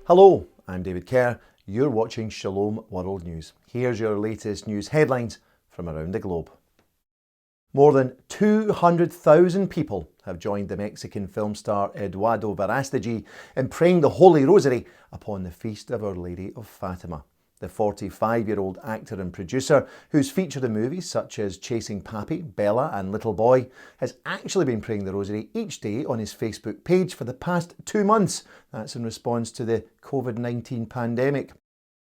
Hello, I'm David Kerr. You're watching Shalom World News. Here's your latest news headlines from around the globe. More than 200,000 people have joined the Mexican film star Eduardo Verástegui in praying the Holy Rosary upon the feast of Our Lady of Fatima. The 45-year-old actor and producer, who's featured in movies such as Chasing Papi, Bella and Little Boy, has actually been praying the Rosary each day on his Facebook page for the past 2 months. That's in response to the COVID-19 pandemic.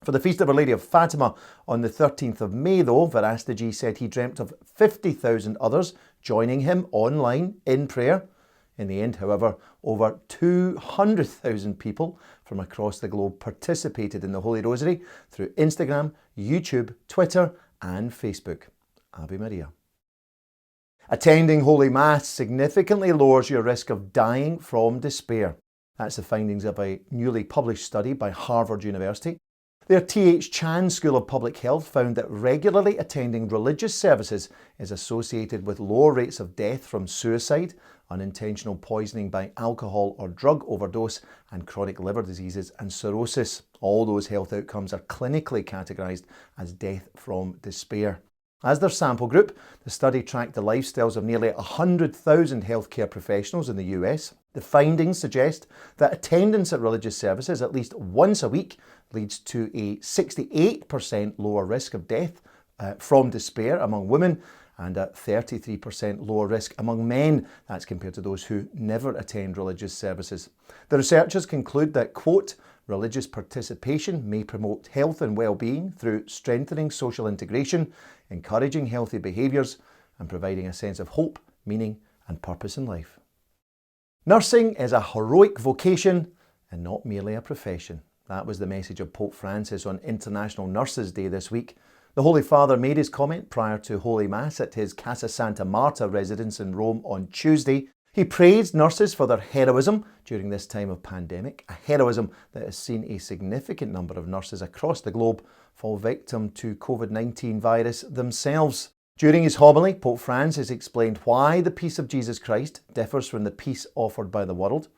For the Feast of Our Lady of Fatima on the 13th of May, though, Verástegui said he dreamt of 50,000 others joining him online in prayer. In the end, however, over 200,000 people from across the globe participated in the Holy Rosary through Instagram, YouTube, Twitter and Facebook. Ave Maria. Attending Holy Mass significantly lowers your risk of dying from despair. That's the findings of a newly published study by Harvard University. Their T.H. Chan School of Public Health found that regularly attending religious services is associated with lower rates of death from suicide, unintentional poisoning by alcohol or drug overdose, and chronic liver diseases and cirrhosis. All those health outcomes are clinically categorised as death from despair. As their sample group, the study tracked the lifestyles of nearly 100,000 healthcare professionals in the US. The findings suggest that attendance at religious services at least once a week leads to a 68% lower risk of death from despair among women and a 33% lower risk among men. That's compared to those who never attend religious services. The researchers conclude that, quote, religious participation may promote health and well-being through strengthening social integration, encouraging healthy behaviours, and providing a sense of hope, meaning, and purpose in life. Nursing is a heroic vocation and not merely a profession. That was the message of Pope Francis on International Nurses Day this week. The Holy Father made his comment prior to Holy Mass at his Casa Santa Marta residence in Rome on Tuesday. He praised nurses for their heroism during this time of pandemic, a heroism that has seen a significant number of nurses across the globe fall victim to COVID-19 virus themselves. During his homily, Pope Francis explained why the peace of Jesus Christ differs from the peace offered by the world.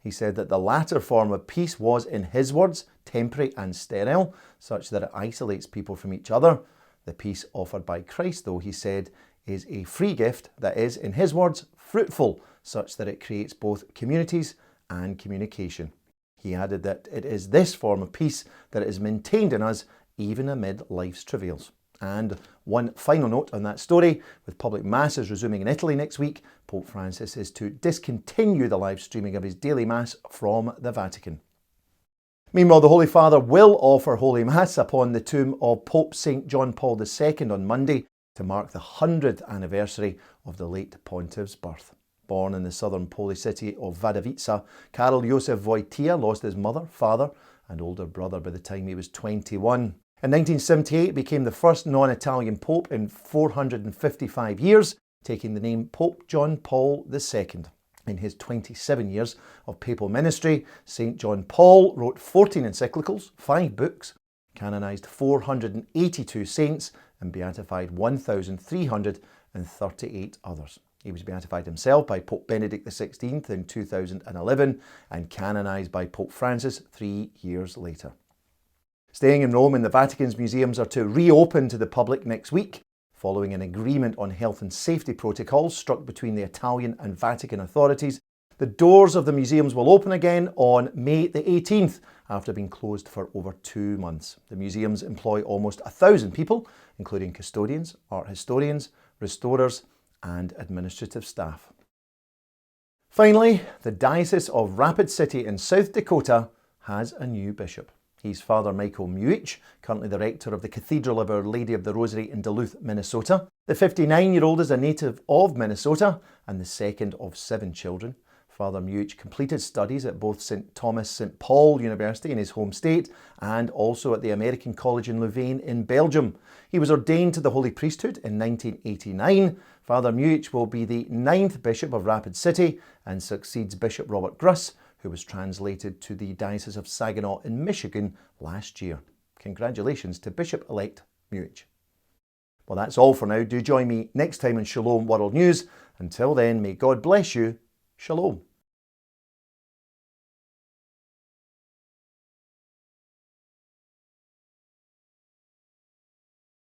He said that the latter form of peace was, in his words, temporary and sterile, such that it isolates people from each other. The peace offered by Christ, though, he said, is a free gift that is, in his words, fruitful, such that it creates both communities and communication. He added that it is this form of peace that is maintained in us even amid life's travails. And one final note on that story, with public masses resuming in Italy next week, Pope Francis is to discontinue the live streaming of his daily Mass from the Vatican. Meanwhile, the Holy Father will offer Holy Mass upon the tomb of Pope St. John Paul II on Monday to mark the 100th anniversary of the late pontiff's birth. Born in the southern Polish city of Wadowice, Karol Józef Wojtyła lost his mother, father and older brother by the time he was 21. In 1978, became the first non-Italian pope in 455 years, taking the name Pope John Paul II. In his 27 years of papal ministry, St. John Paul wrote 14 encyclicals, 5 books, canonized 482 saints, and beatified 1,338 others. He was beatified himself by Pope Benedict XVI in 2011 and canonized by Pope Francis 3 years later. Staying in Rome, the Vatican's museums are to reopen to the public next week, following an agreement on health and safety protocols struck between the Italian and Vatican authorities. The doors of the museums will open again on May the 18th, after being closed for over 2 months. The museums employ almost 1,000 people, including custodians, art historians, restorers, and administrative staff. Finally, the Diocese of Rapid City in South Dakota has a new bishop. He's Father Michael Muich, currently the rector of the Cathedral of Our Lady of the Rosary in Duluth, Minnesota. The 59-year-old is a native of Minnesota and the second of 7 children. Father Muich completed studies at both St. Thomas St. Paul University in his home state and also at the American College in Louvain in Belgium. He was ordained to the Holy Priesthood in 1989. Father Muich will be the 9th Bishop of Rapid City and succeeds Bishop Robert Gruss, who was translated to the Diocese of Saginaw in Michigan last year. Congratulations to Bishop-elect Muich. Well, that's all for now. Do join me next time on Shalom World News. Until then, may God bless you. Shalom.